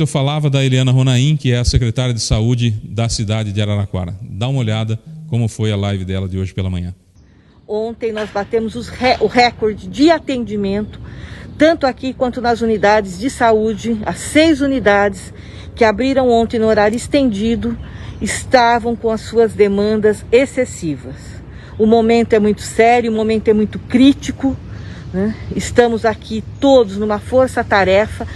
Eu falava da Eliana Ronaim, que é a secretária de saúde da cidade de Araraquara. Dá uma olhada como foi a live dela de hoje pela manhã. Ontem nós batemos o recorde de atendimento, tanto aqui quanto nas unidades de saúde. As 6 unidades que abriram ontem no horário estendido estavam com as suas demandas excessivas. O momento é muito sério, o momento é muito crítico, né? Estamos aqui todos numa força-tarefa.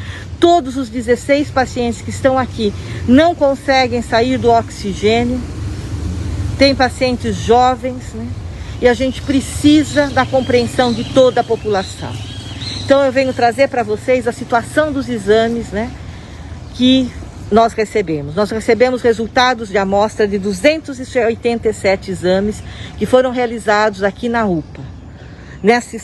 Todos os 16 pacientes que estão aqui não conseguem sair do oxigênio. Tem pacientes jovens, né? E a gente precisa da compreensão de toda a população. Então eu venho trazer para vocês a situação dos exames, né, que nós recebemos. Nós recebemos resultados de amostra de 287 exames que foram realizados aqui na UPA.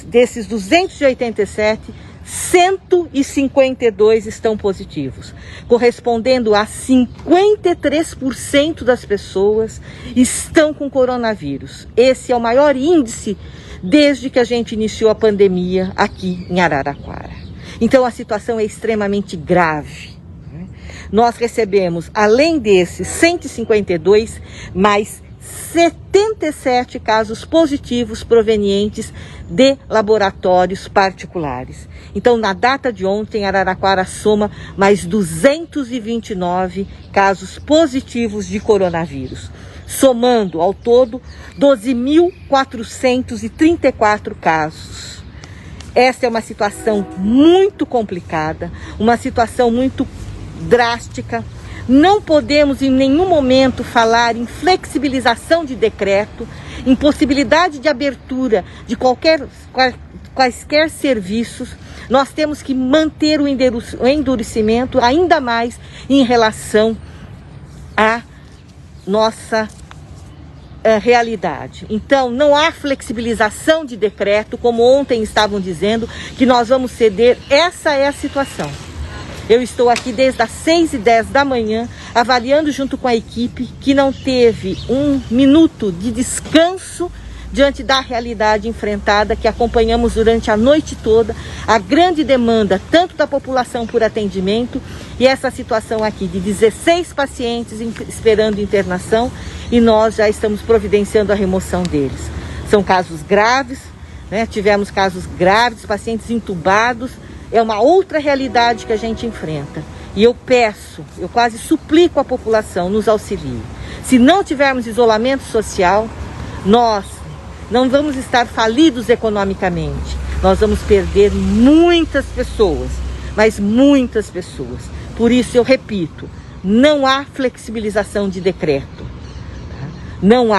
Desses 287, 152 estão positivos, correspondendo a 53% das pessoas estão com coronavírus. Esse é o maior índice desde que a gente iniciou a pandemia aqui em Araraquara. Então a situação é extremamente grave. Nós recebemos, além desses 152, mais 77 casos positivos provenientes de laboratórios particulares. Então, na data de ontem, Araraquara soma mais 229 casos positivos de coronavírus, somando ao todo 12.434 casos. Essa é uma situação muito complicada, uma situação muito drástica. Não podemos em nenhum momento falar em flexibilização de decreto, em possibilidade de abertura de quaisquer serviços. Nós temos que manter o endurecimento ainda mais em relação à nossa realidade. Então, não há flexibilização de decreto, como ontem estavam dizendo, que nós vamos ceder. Essa é a situação. Eu estou aqui desde as 6h10 da manhã, avaliando junto com a equipe, que não teve um minuto de descanso diante da realidade enfrentada, que acompanhamos durante a noite toda, a grande demanda tanto da população por atendimento e essa situação aqui de 16 pacientes esperando internação, e nós já estamos providenciando a remoção deles. São casos graves, né? Tivemos casos graves, pacientes entubados. É uma outra realidade que a gente enfrenta. E eu quase suplico a população, nos auxilie. Se não tivermos isolamento social, nós não vamos estar falidos economicamente. Nós vamos perder muitas pessoas, mas muitas pessoas. Por isso eu repito, não há flexibilização de decreto. Tá? Não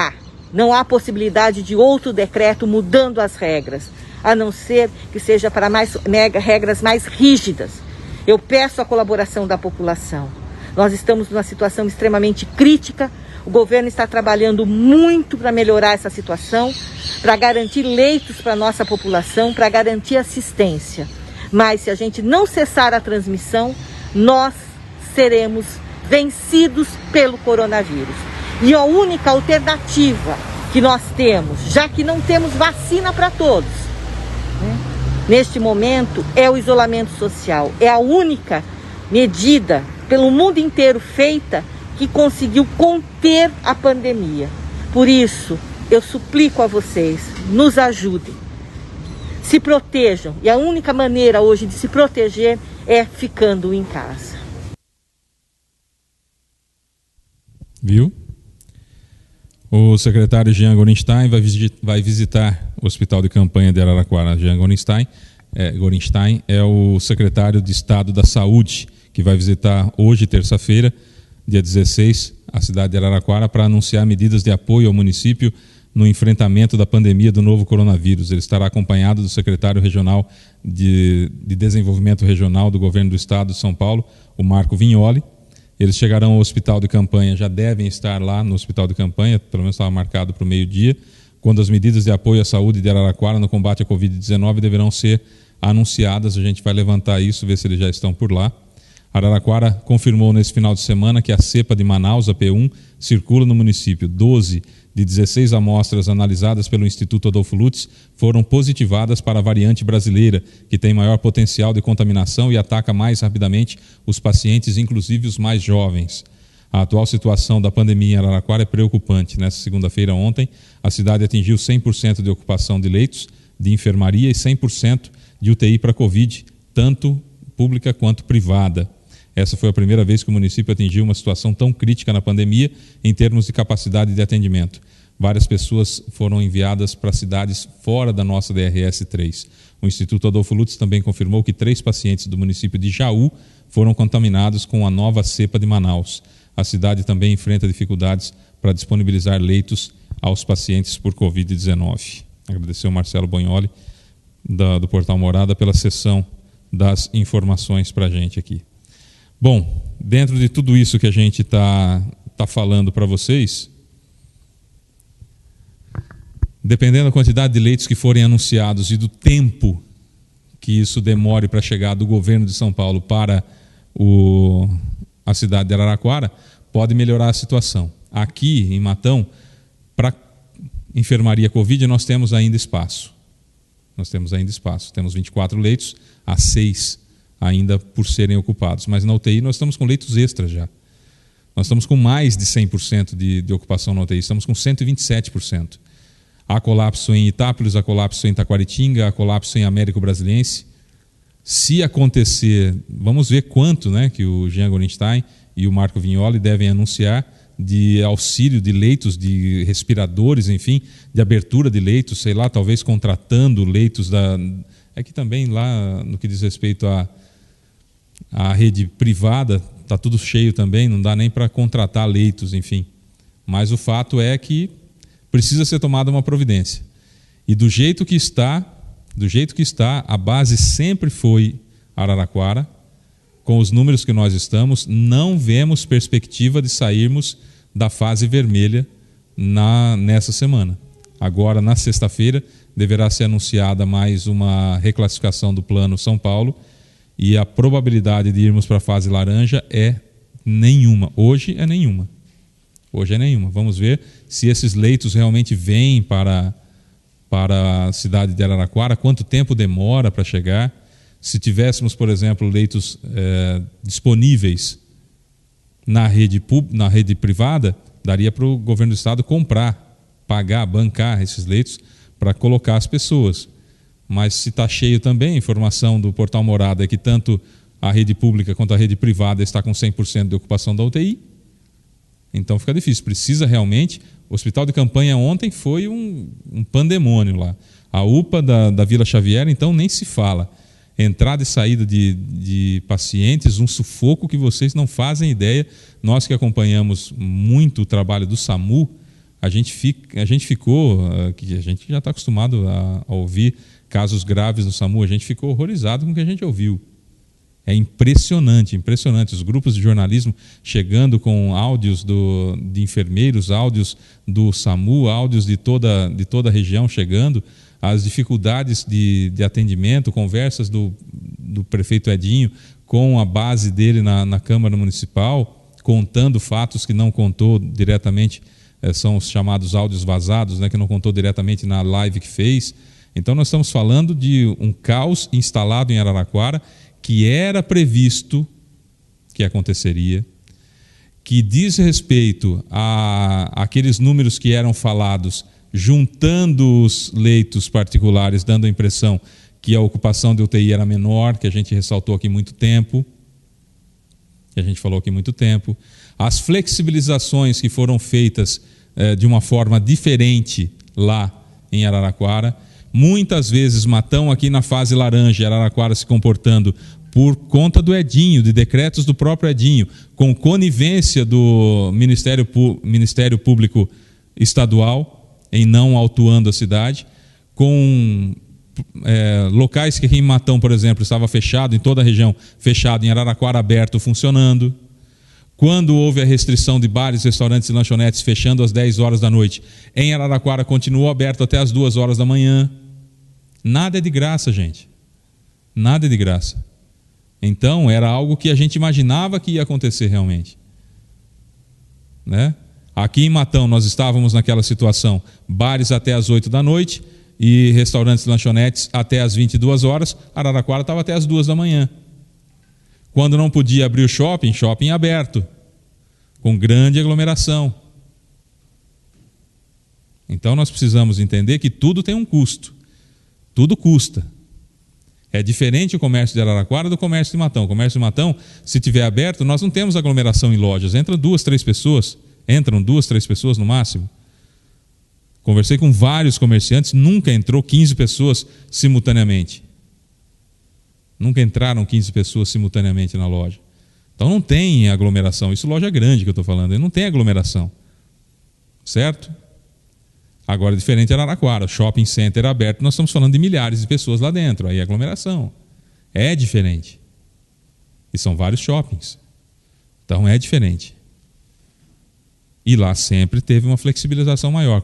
há possibilidade de outro decreto mudando as regras, a não ser que seja para regras mais rígidas. Eu peço a colaboração da população. Nós estamos numa situação extremamente crítica. O governo está trabalhando muito para melhorar essa situação, para garantir leitos para a nossa população, para garantir assistência. Mas se a gente não cessar a transmissão, nós seremos vencidos pelo coronavírus. E a única alternativa que nós temos, já que não temos vacina para todos, neste momento, é o isolamento social. É a única medida pelo mundo inteiro feita que conseguiu conter a pandemia. Por isso, eu suplico a vocês, nos ajudem, se protejam. E a única maneira hoje de se proteger é ficando em casa. Viu? O secretário Jean Gorenstein vai visitar o Hospital de Campanha de Araraquara. Jean Gorenstein é o secretário de Estado da Saúde, que vai visitar hoje, terça-feira, dia 16, a cidade de Araraquara, para anunciar medidas de apoio ao município no enfrentamento da pandemia do novo coronavírus. Ele estará acompanhado do secretário regional de Desenvolvimento Regional do Governo do Estado de São Paulo, o Marco Vignoli. Eles chegarão ao Hospital de Campanha, já devem estar lá no Hospital de Campanha, pelo menos estava marcado para o meio-dia, quando as medidas de apoio à saúde de Araraquara no combate à Covid-19 deverão ser anunciadas. A gente vai levantar isso, ver se eles já estão por lá. Araraquara confirmou nesse final de semana que a cepa de Manaus, a P1, circula no município. 12 de 16 amostras analisadas pelo Instituto Adolfo Lutz foram positivadas para a variante brasileira, que tem maior potencial de contaminação e ataca mais rapidamente os pacientes, inclusive os mais jovens. A atual situação da pandemia em Araraquara é preocupante. Nessa segunda-feira, ontem, a cidade atingiu 100% de ocupação de leitos de enfermaria e 100% de UTI para Covid, tanto pública quanto privada. Essa foi a primeira vez que o município atingiu uma situação tão crítica na pandemia em termos de capacidade de atendimento. Várias pessoas foram enviadas para cidades fora da nossa DRS-3. O Instituto Adolfo Lutz também confirmou que 3 pacientes do município de Jaú foram contaminados com a nova cepa de Manaus. A cidade também enfrenta dificuldades para disponibilizar leitos aos pacientes por Covid-19. Agradecer ao Marcelo Bonholi, do Portal Morada, pela cessão das informações para a gente aqui. Bom, dentro de tudo isso que a gente está falando para vocês, dependendo da quantidade de leitos que forem anunciados e do tempo que isso demore para chegar do governo de São Paulo para a cidade de Araraquara, pode melhorar a situação. Aqui em Matão, para enfermaria Covid, nós temos ainda espaço. Temos 24 leitos, há 6 ainda por serem ocupados. Mas na UTI nós estamos com leitos extras já. Nós estamos com mais de 100% de ocupação na UTI, estamos com 127%. Há colapso em Itápolis, há colapso em Taquaritinga, há colapso em Américo Brasiliense. Se acontecer, vamos ver quanto, né, que o Jean Gorenstein e o Marco Vignoli devem anunciar de auxílio de leitos, de respiradores, enfim, de abertura de leitos, sei lá, talvez contratando leitos da... É que também lá, no que diz respeito à rede privada, está tudo cheio também, não dá nem para contratar leitos, enfim. Mas o fato é que precisa ser tomada uma providência. E do jeito que está, a base sempre foi Araraquara. Com os números que nós estamos, não vemos perspectiva de sairmos da fase vermelha nessa semana. Agora, na sexta-feira, deverá ser anunciada mais uma reclassificação do Plano São Paulo e a probabilidade de irmos para a fase laranja é nenhuma. Hoje é nenhuma. Vamos ver se esses leitos realmente vêm para a cidade de Araraquara, quanto tempo demora para chegar. Se tivéssemos, por exemplo, leitos disponíveis na rede privada, daria para o governo do estado comprar, pagar, bancar esses leitos para colocar as pessoas. Mas se está cheio também, a informação do Portal Morada é que tanto a rede pública quanto a rede privada está com 100% de ocupação da UTI. Então fica difícil, precisa realmente... O hospital de campanha ontem foi um pandemônio lá. A UPA da Vila Xavier, então, nem se fala. Entrada e saída de pacientes, um sufoco que vocês não fazem ideia. Nós que acompanhamos muito o trabalho do SAMU, a gente já está acostumado a ouvir casos graves no SAMU, a gente ficou horrorizado com o que a gente ouviu. É impressionante. Os grupos de jornalismo chegando com áudios de enfermeiros, áudios do SAMU, áudios de toda a região chegando, as dificuldades de atendimento, conversas do prefeito Edinho com a base dele na Câmara Municipal, contando fatos que não contou diretamente, são os chamados áudios vazados, né, que não contou diretamente na live que fez. Então nós estamos falando de um caos instalado em Araraquara, que era previsto que aconteceria, que diz respeito àqueles números que eram falados, juntando os leitos particulares, dando a impressão que a ocupação de UTI era menor, que a gente ressaltou aqui muito tempo, as flexibilizações que foram feitas de uma forma diferente lá em Araraquara, muitas vezes Matão aqui na fase laranja, Araraquara se comportando por conta do Edinho, de decretos do próprio Edinho, com conivência do Ministério Público Estadual, em não autuando a cidade, com locais que aqui em Matão, por exemplo, estava fechado, em toda a região, fechado, em Araraquara aberto, funcionando. Quando houve a restrição de bares, restaurantes e lanchonetes fechando às 10 horas da noite, em Araraquara continuou aberto até às 2 horas da manhã. Nada é de graça, gente. Nada é de graça. Então, era algo que a gente imaginava que ia acontecer realmente. Né? Aqui em Matão nós estávamos naquela situação, bares até as 8 da noite e restaurantes e lanchonetes até as 22 horas, Araraquara estava até as 2 da manhã. Quando não podia abrir o shopping, shopping aberto, com grande aglomeração. Então nós precisamos entender que tudo tem um custo, tudo custa. É diferente o comércio de Araraquara do comércio de Matão. O comércio de Matão, se tiver aberto, nós não temos aglomeração em lojas, entram 2, 3 pessoas no máximo. Conversei com vários comerciantes, nunca entrou 15 pessoas simultaneamente. Nunca entraram 15 pessoas simultaneamente na loja. Então não tem aglomeração. Isso loja grande que eu estou falando, não tem aglomeração. Certo? Agora, diferente é Araraquara, o shopping center aberto, nós estamos falando de milhares de pessoas lá dentro, aí é aglomeração. É diferente. E são vários shoppings. Então é diferente. E lá sempre teve uma flexibilização maior.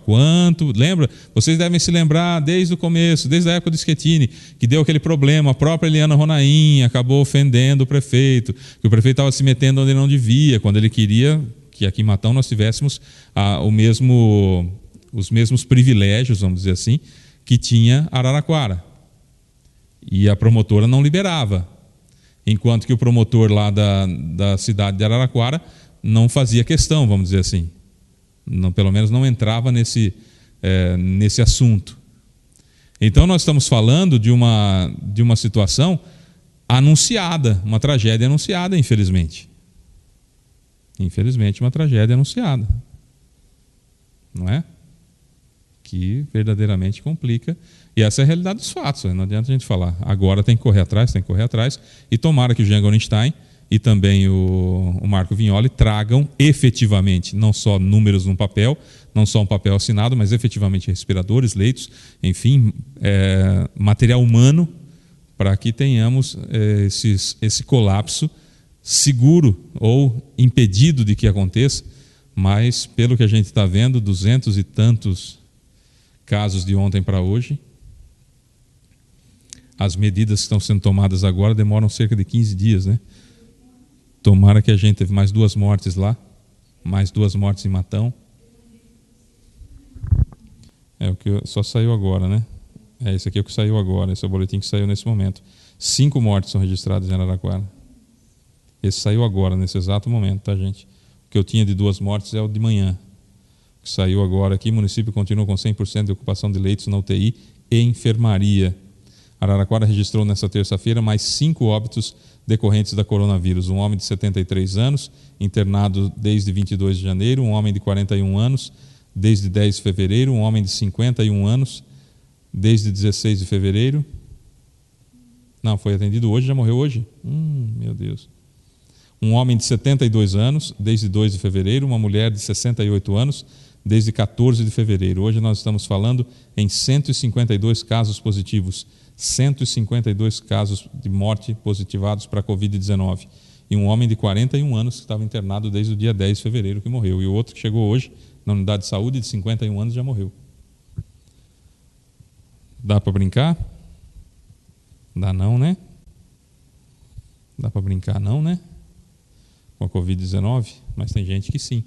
Lembra? Vocês devem se lembrar desde o começo, desde a época do Schettini, que deu aquele problema, a própria Eliana Ronaim acabou ofendendo o prefeito, que o prefeito estava se metendo onde ele não devia, quando ele queria que aqui em Matão nós tivéssemos os mesmos privilégios, vamos dizer assim, que tinha Araraquara. E a promotora não liberava. Enquanto que o promotor lá da cidade de Araraquara não fazia questão, vamos dizer assim. Não, pelo menos não entrava nesse assunto. Então nós estamos falando de uma situação anunciada, uma tragédia anunciada, infelizmente. Infelizmente, uma tragédia anunciada. Não é? Que verdadeiramente complica. E essa é a realidade dos fatos. Não adianta a gente falar. Agora tem que correr atrás, e tomara que o Jean Gorenstein e também o Marco Vignoli tragam efetivamente, não só números num papel, não só um papel assinado, mas efetivamente respiradores, leitos, enfim, material humano, para que tenhamos esse colapso seguro ou impedido de que aconteça, mas pelo que a gente está vendo, 200 e tantos casos de ontem para hoje, as medidas que estão sendo tomadas agora demoram cerca de 15 dias, né? Tomara que a gente teve mais 2 mortes lá, mais 2 mortes em Matão. É o que só saiu agora, né? Esse aqui é o que saiu agora, esse é o boletim que saiu nesse momento. 5 mortes são registradas em Araraquara. Esse saiu agora, nesse exato momento, tá, gente? O que eu tinha de 2 mortes é o de manhã. O que saiu agora aqui, o município continua com 100% de ocupação de leitos na UTI e enfermaria. Araraquara registrou nesta terça-feira mais 5 óbitos decorrentes da coronavírus. Um homem de 73 anos, internado desde 22 de janeiro, um homem de 41 anos, desde 10 de fevereiro, um homem de 51 anos, desde 16 de fevereiro. Não, foi atendido hoje, já morreu hoje? Meu Deus. Um homem de 72 anos, desde 2 de fevereiro, uma mulher de 68 anos, desde 14 de fevereiro. Hoje nós estamos falando em 152 casos positivos, 152 casos de morte positivados para a Covid-19. E um homem de 41 anos que estava internado desde o dia 10 de fevereiro que morreu. E o outro que chegou hoje na unidade de saúde de 51 anos já morreu. Dá para brincar? Dá não, né? Dá para brincar não, né? Com a Covid-19? Mas tem gente que sim.